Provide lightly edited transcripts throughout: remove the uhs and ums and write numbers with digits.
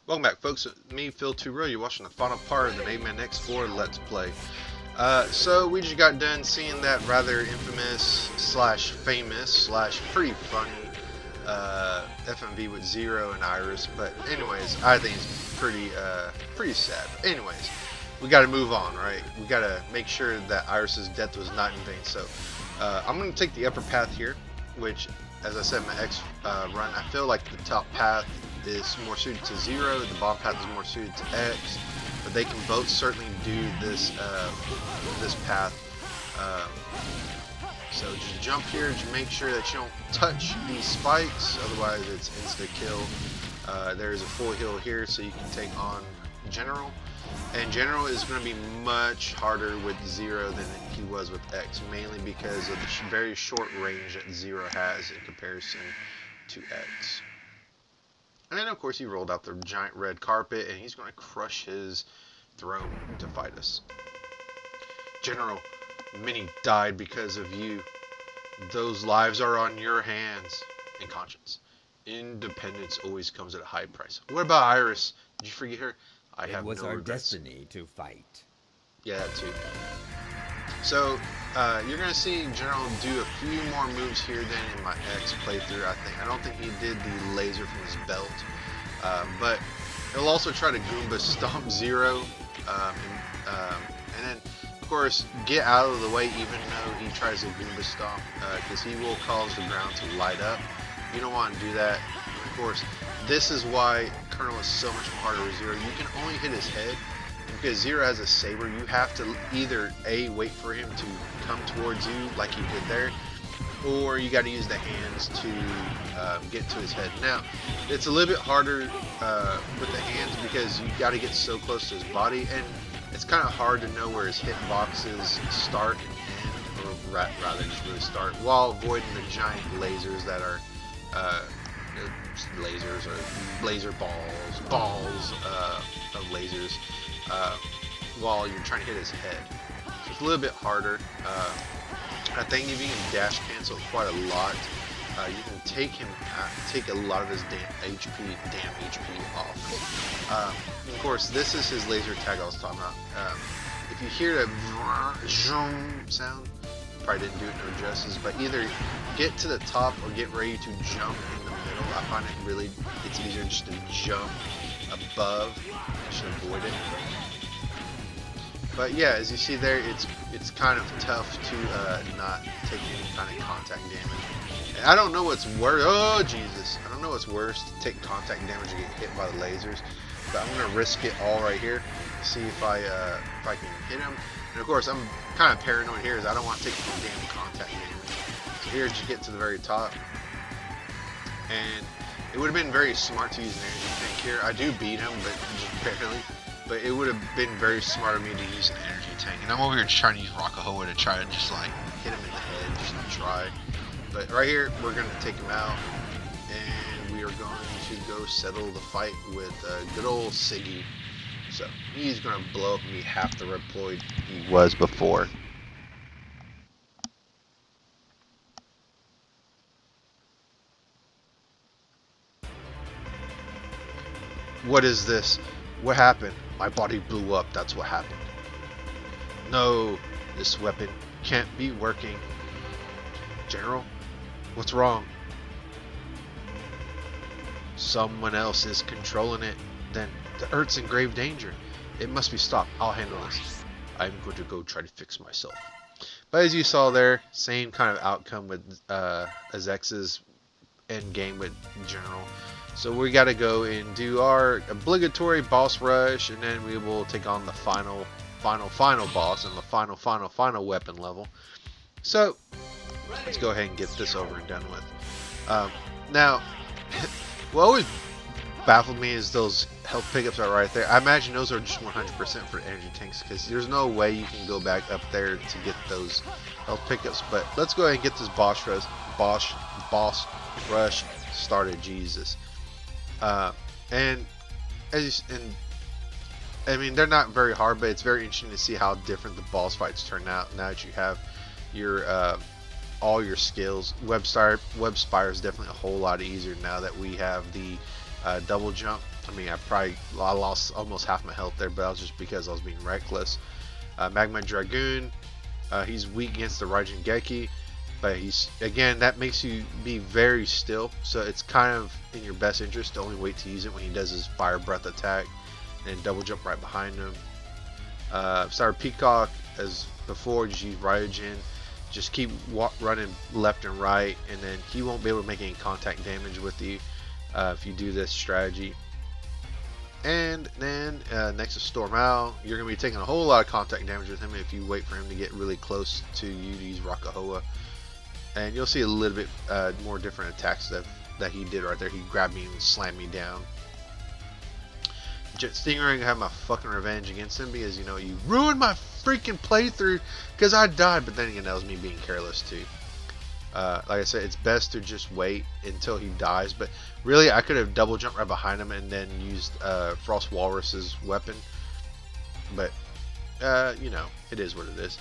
Welcome back, folks. Me, Phil 2 You're watching the final part of the Mega Man X4 Let's Play. So we just got done seeing that rather infamous slash famous slash pretty funny FMV with Zero and Iris. But anyways, I think it's pretty sad. But anyways, we got to move on, right? We got to make sure that Iris's death was not in vain. So I'm going to take the upper path here, which, as I said, my X run, I feel like the top path is more suited to Zero, the bottom path is more suited to X, but they can both certainly do this this path. So just jump here, just make sure that you don't touch these spikes, otherwise it's insta kill. There's a full heal here, so you can take on General. And General is going to be much harder with Zero than he was with X, mainly because of the very short range that Zero has in comparison to X. And then, of course, he rolled out the giant red carpet, and he's going to crush his throne to fight us. General, many died because of you. Those lives are on your hands and conscience. Independence always comes at a high price. What about Iris? Did you forget her? I have It was no our regrets. destiny to fight. Yeah, that too. So, you're going to see General do a few more moves here than in my X playthrough, I think. I don't think he did the laser from his belt. But he'll also try to Goomba Stomp Zero. And then, of course, get out of the way even though he tries to Goomba Stomp. Because he will cause the ground to light up. You don't want to do that. And of course, this is why Colonel is so much more harder with Zero. You can only hit his head. Because Zero has a saber, you have to either A, wait for him to come towards you like he did there, or you got to use the hands to get to his head. Now, it's a little bit harder with the hands because you got to get so close to his body, and it's kind of hard to know where his hitboxes start and end, or rather just really start, while avoiding the giant lasers that are lasers or laser balls of lasers. While you're trying to hit his head. So it's a little bit harder. I think if you can dash cancel quite a lot, you can take a lot of his damn HP off. Of course, this is his laser tag I was talking about. If you hear that zoom sound, probably didn't do it no justice, but either get to the top or get ready to jump in the middle. I find it's easier just to jump above and should avoid it. But yeah, as you see there, it's kind of tough to not take any kind of contact damage. And I don't know what's worse. Oh Jesus! I don't know what's worse, to take contact damage or get hit by the lasers. But I'm gonna risk it all right here. See if I can hit him. And of course, I'm kind of paranoid here, as I don't want to take any damn contact damage. So here, just get to the very top, and it would have been very smart to use an energy tank here. I do beat him, but just barely. But it would have been very smart of me to use an energy tank. And I'm over here trying to use Rockahoa to try to just like hit him in the head, just to try. But right here, we're going to take him out. And we are going to go settle the fight with good old Siggy. So he's going to blow up me half the Reploid he was before. What is this? What happened? My body blew up, that's what happened. No, this weapon can't be working. General, what's wrong? Someone else is controlling it. Then the Earth's in grave danger. It must be stopped. I'll handle this. I'm going to go try to fix myself. But as you saw there, same kind of outcome with as X's end game with General. So we got to go and do our obligatory boss rush, and then we will take on the final boss and the final weapon level. So let's go ahead and get this over and done with. Now, what always baffled me is those health pickups are right there. I imagine those are just 100% for energy tanks, because there's no way you can go back up there to get those health pickups. But let's go ahead and get this boss rush started. Jesus. And I mean, they're not very hard, but it's very interesting to see how different the boss fights turn out now that you have your all your skills. Web Spire is definitely a whole lot easier now that we have the double jump. I mean, I lost almost half my health there, but that was just because I was being reckless. Magma Dragoon, he's weak against the Raijin Geki, but he's, again, that makes you be very still, so it's kind of in your best interest to only wait to use it when he does his Fire Breath attack and double jump right behind him. Star Peacock, as before, just use Raijin. Just keep running left and right, and then he won't be able to make any contact damage with you if you do this strategy. And then next is Storm Owl. You're going to be taking a whole lot of contact damage with him if you wait for him to get really close to you to use Rakahoa. And you'll see a little bit more different attacks that he did right there. He grabbed me and slammed me down. Jet Stingray have my fucking revenge against him because, you know, you ruined my freaking playthrough because I died. But then again, that was me being careless too. Like I said, it's best to just wait until he dies. But really, I could have double jumped right behind him and then used Frost Walrus's weapon. But, you know, it is what it is.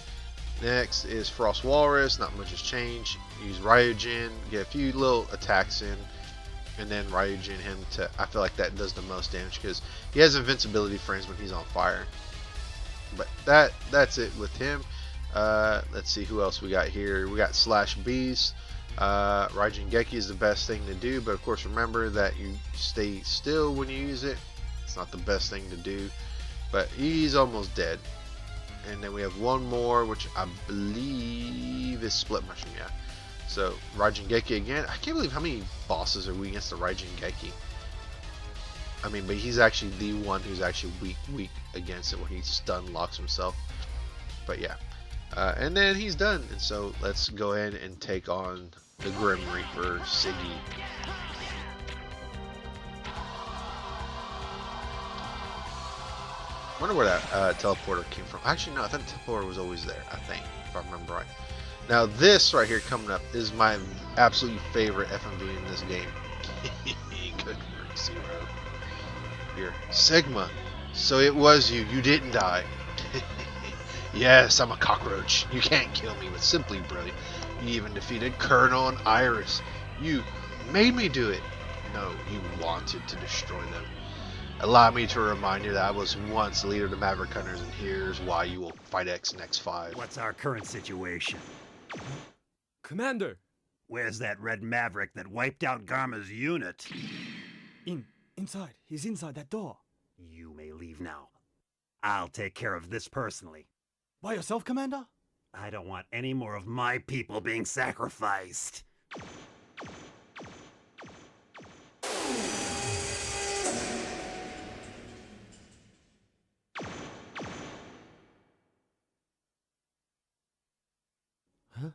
Next is Frost Walrus. Not much has changed. Use Ryujin. Get a few little attacks in. And then Ryujin him to... I feel like that does the most damage because he has invincibility frames when he's on fire. But that's it with him. Let's see who else we got here. We got Slash Beast. Raijin Geki is the best thing to do, but of course remember that you stay still when you use it. It's not the best thing to do, but he's almost dead. And then we have one more, which I believe is Split Mushroom, yeah. So Raijin Geki again. I can't believe how many bosses are we against the Raijin Geki. I mean, but he's actually the one who's actually weak against it when he stun locks himself. But yeah. And then he's done, and so let's go ahead and take on the Grim Reaper, Siggy. I wonder where that teleporter came from. Actually, no, I thought the teleporter was always there, I think, if I remember right. Now, this right here coming up is my absolute favorite FMV in this game. Good work, Zero. Here, Sigma. So it was you. You didn't die. Yes, I'm a cockroach. You can't kill me with Simply Brilliant. You even defeated Colonel and Iris. You made me do it. No, you wanted to destroy them. Allow me to remind you that I was once the leader of the Maverick Hunters, and here's why you will fight X and X5. What's our current situation? Commander! Where's that red Maverick that wiped out Garma's unit? Inside. He's inside that door. You may leave now. I'll take care of this personally. By yourself, Commander? I don't want any more of my people being sacrificed. Huh?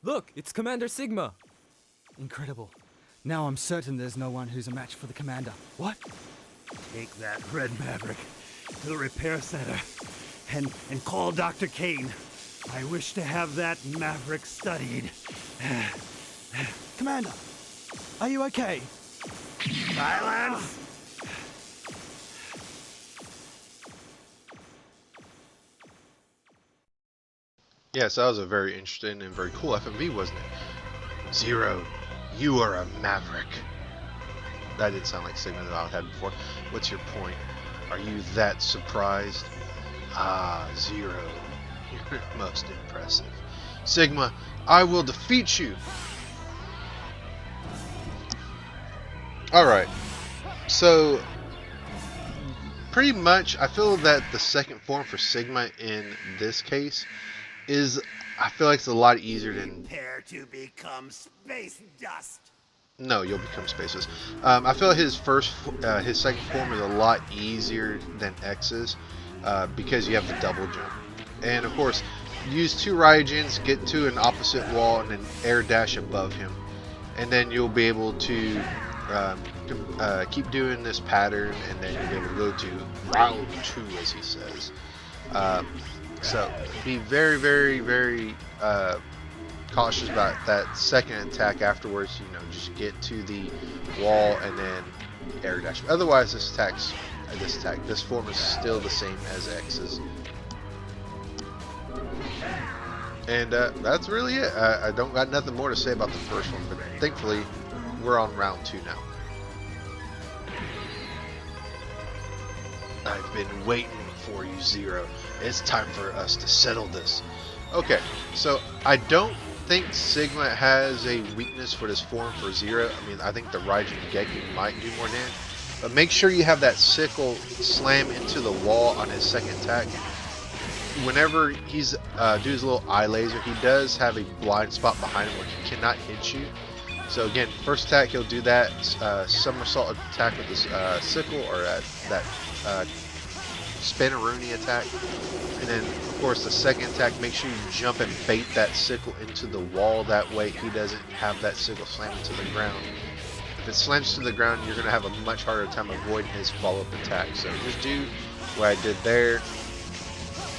Look, it's Commander Sigma. Incredible. Now I'm certain there's no one who's a match for the commander. What? Take that red Maverick to the repair center and call Dr. Kane. I wish to have that Maverick studied. Commander, are you okay? Silence! Yes, that was a very interesting and very cool FMV, wasn't it? Zero, you are a Maverick. That didn't sound like Sigma that I had before. What's your point? Are you that surprised? Ah, Zero, you're most impressive. Sigma, I will defeat you. Alright, so pretty much I feel that the second form for Sigma in this case is, I feel like it's a lot easier than... Prepare to become space dust. No, you'll become spaceless. I feel his second form is a lot easier than X's because you have the double jump. And of course, use 2 Ryogens, get to an opposite wall, and then air dash above him. And then you'll be able to keep doing this pattern, and then you'll be able to go to round 2, as he says. So be very, very, very cautious about that second attack afterwards. You know, just get to the wall and then air dash. Otherwise, this form is still the same as X's. And that's really it. I don't got nothing more to say about the first one, but thankfully we're on round 2 now. I've been waiting for you, Zero. It's time for us to settle this. Okay, so I don't think Sigma has a weakness for this form for Zero. I mean, I think the Raijin Geki might do more damage. But make sure you have that sickle slam into the wall on his second attack. Whenever he's do his little eye laser, he does have a blind spot behind him where he cannot hit you. So again, first attack he'll do that somersault attack with his sickle, or that spinneroonie attack, and then of course the second attack, make sure you jump and bait that sickle into the wall. That way he doesn't have that sickle slam into the ground. If it slams to the ground, you're going to have a much harder time avoiding his follow-up attack. So just do what I did there,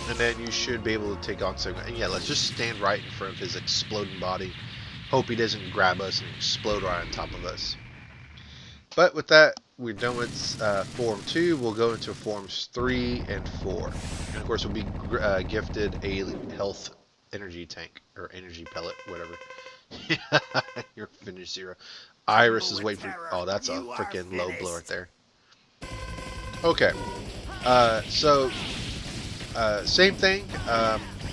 and then you should be able to take on Sigma. And yeah, let's just stand right in front of his exploding body. Hope he doesn't grab us and explode right on top of us. But with that, we're done with Form 2. We'll go into Forms 3 and 4. And of course, we'll be gifted a health energy tank, or energy pellet, whatever. You're finished, Zero. Iris is waiting for... Oh, that's a freaking low blow right there. Okay. Same thing.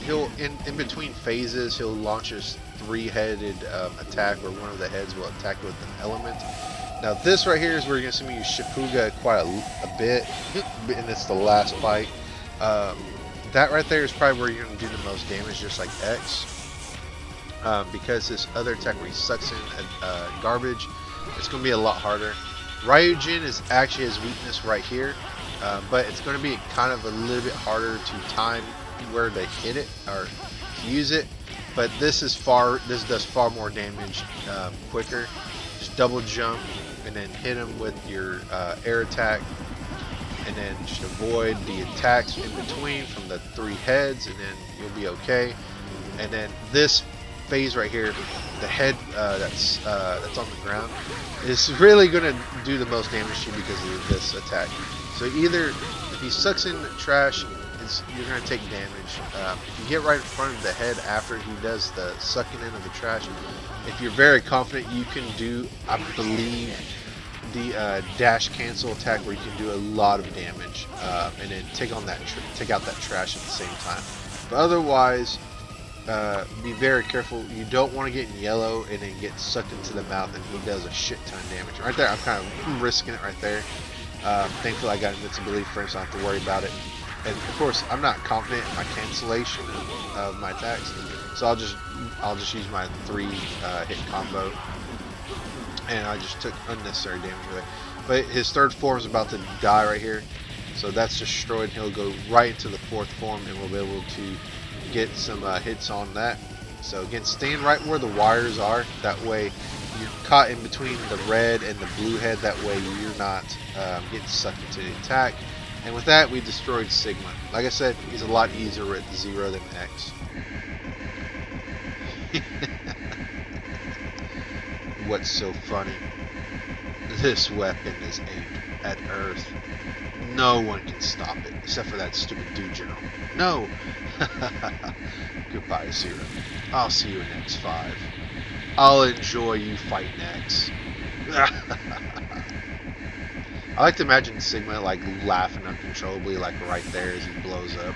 He'll, in between phases, he'll launch his 3-headed attack, where one of the heads will attack with an element. Now this right here is where you're going to see me use Shipuga quite a bit, and it's the last fight. That right there is probably where you're going to do the most damage, just like X. Because this other attack where he sucks in garbage, it's going to be a lot harder. Ryujin is actually his weakness right here, but it's going to be kind of a little bit harder to time where to hit it or to use it. But this does far more damage quicker. Just double jump and then hit him with your air attack, and then just avoid the attacks in between from the 3 heads, and then you'll be okay. And then this phase right here, the head that's on the ground, is really going to do the most damage to you because of this attack. So either if he sucks in the trash, you're going to take damage. If you get right in front of the head after he does the sucking in of the trash, if you're very confident, you can do, I believe, the dash cancel attack, where you can do a lot of damage and then take out that trash at the same time. But otherwise, be very careful. You don't want to get in yellow and then get sucked into the mouth, and he does a shit ton of damage. Right there, I'm kind of risking it right there. Thankfully, I got invincibility first, so I don't have to worry about it. And of course, I'm not confident in my cancellation of my attacks, so I'll just use my 3 hit combo, and I just took unnecessary damage there. But his 3rd form is about to die right here, so that's destroyed. He'll go right into the 4th form, and we'll be able to get some hits on that. So again, stand right where the wires are. That way, you're caught in between the red and the blue head. That way, you're not getting sucked into the attack. And with that, we destroyed Sigma. Like I said, he's a lot easier with 0 than X. What's so funny? This weapon is aimed at Earth. No one can stop it, except for that stupid dude general. No! Goodbye, 0. I'll see you in X5. I'll enjoy you fighting X. I like to imagine Sigma like laughing uncontrollably, like right there as he blows up.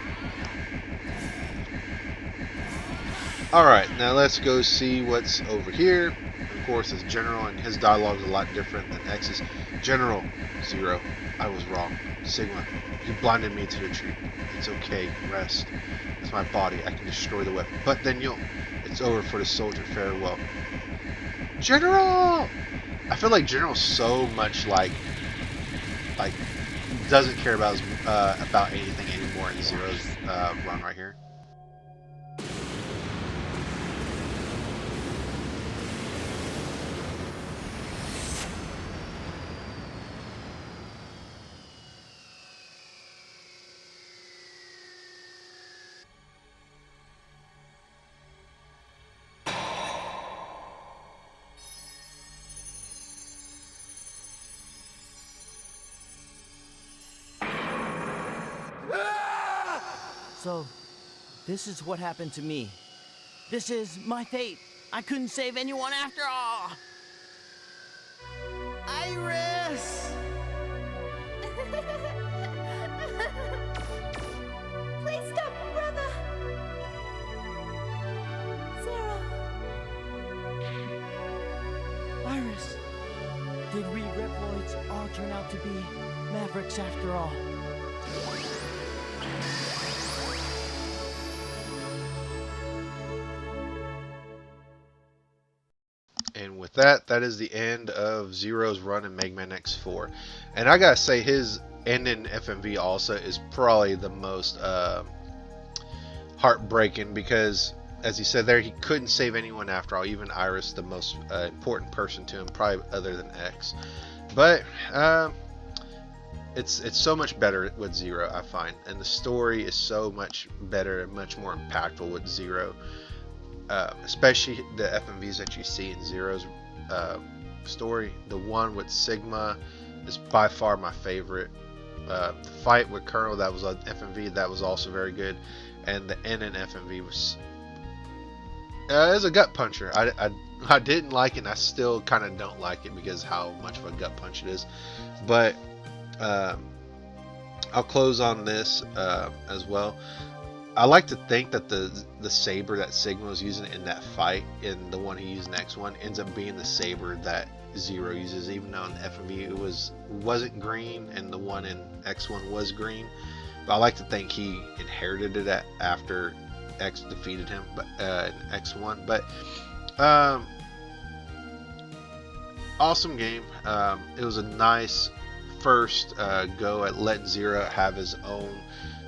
Alright, now let's go see what's over here. Of course, it's General, and his dialogue is a lot different than X's. General, 0, I was wrong. Sigma, you blinded me to the truth. It's okay, rest. It's my body, I can destroy the weapon. But then it's over for the soldier, farewell. General! I feel like General's so much like doesn't care about anything anymore in Zero's run right here. So, this is what happened to me. This is my fate. I couldn't save anyone after all. Iris! Please stop, brother. Zero. Iris, did we Reploids all turn out to be Mavericks after all? And with that, that is the end of Zero's run in Mega Man X4. And I gotta say, his end in FMV also is probably the most heartbreaking, because, as he said there, he couldn't save anyone after all, even Iris, the most important person to him, probably other than X. But it's so much better with Zero, I find, and the story is so much better and much more impactful with Zero. Especially the FMVs that you see in Zero's story. The one with Sigma is by far my favorite. The fight with Colonel, that was on FMV, that was also very good. And the end in FMV was a gut puncher. I didn't like it, and I still kind of don't like it because how much of a gut punch it is. But I'll close on this as well. I like to think that the saber that Sigma was using in that fight, in the one he used in X1, ends up being the saber that Zero uses, even though in the FMV it wasn't green and the one in X1 was green. But I like to think he inherited it after X defeated him, but in X1. But awesome game. It was a nice first go at letting Zero have his own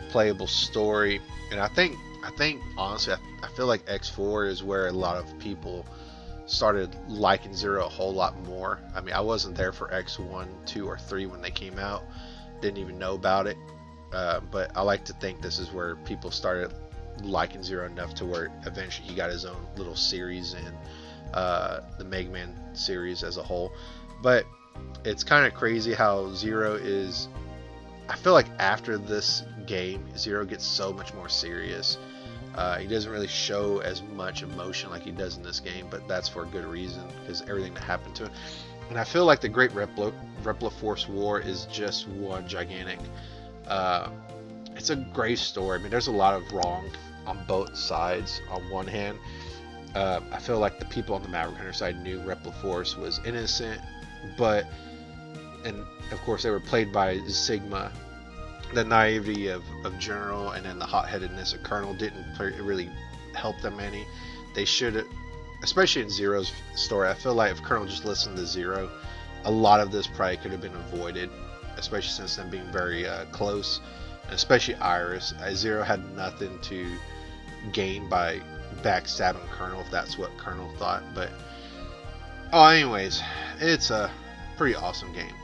playable story. And I think honestly, I feel like X4 is where a lot of people started liking Zero a whole lot more. I mean, I wasn't there for X1, 2, or 3 when they came out. Didn't even know about it. But I like to think this is where people started liking Zero enough to where eventually he got his own little series in the Mega Man series as a whole. But it's kind of crazy how Zero is... I feel like after this game, Zero gets so much more serious. He doesn't really show as much emotion like he does in this game, but that's for a good reason, because everything that happened to him. And I feel like the Great Repliforce War is just one gigantic... it's a great story. I mean, there's a lot of wrong, on both sides. On one hand, I feel like the people on the Maverick Hunter side knew Repliforce was innocent, but, and of course they were played by Sigma. The naivety of General and then the hot-headedness of Colonel didn't really help them any. They should, especially in Zero's story, I feel like if Colonel just listened to Zero, a lot of this probably could have been avoided, especially since them being very close, and especially Iris. Zero had nothing to gain by backstabbing Colonel, if that's what Colonel thought. But anyways, it's a pretty awesome game.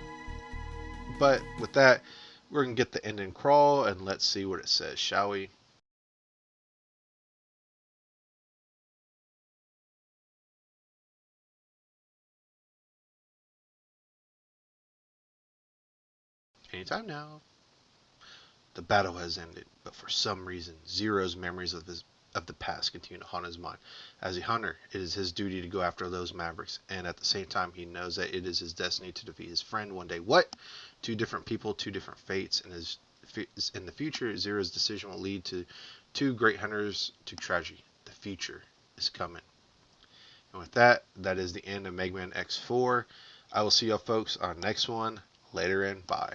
But with that, we're gonna get the end and crawl, and let's see what it says, shall we? Anytime now. The battle has ended, but for some reason, Zero's memories of the past continue to haunt his mind. As a hunter, it is his duty to go after those Mavericks, and at the same time, he knows that it is his destiny to defeat his friend one day. What? Two different people, two different fates, and in the future, Zero's decision will lead to two great hunters to tragedy. The future is coming. And with that, that is the end of Mega Man X4. I will see y'all folks on next one. Later and bye.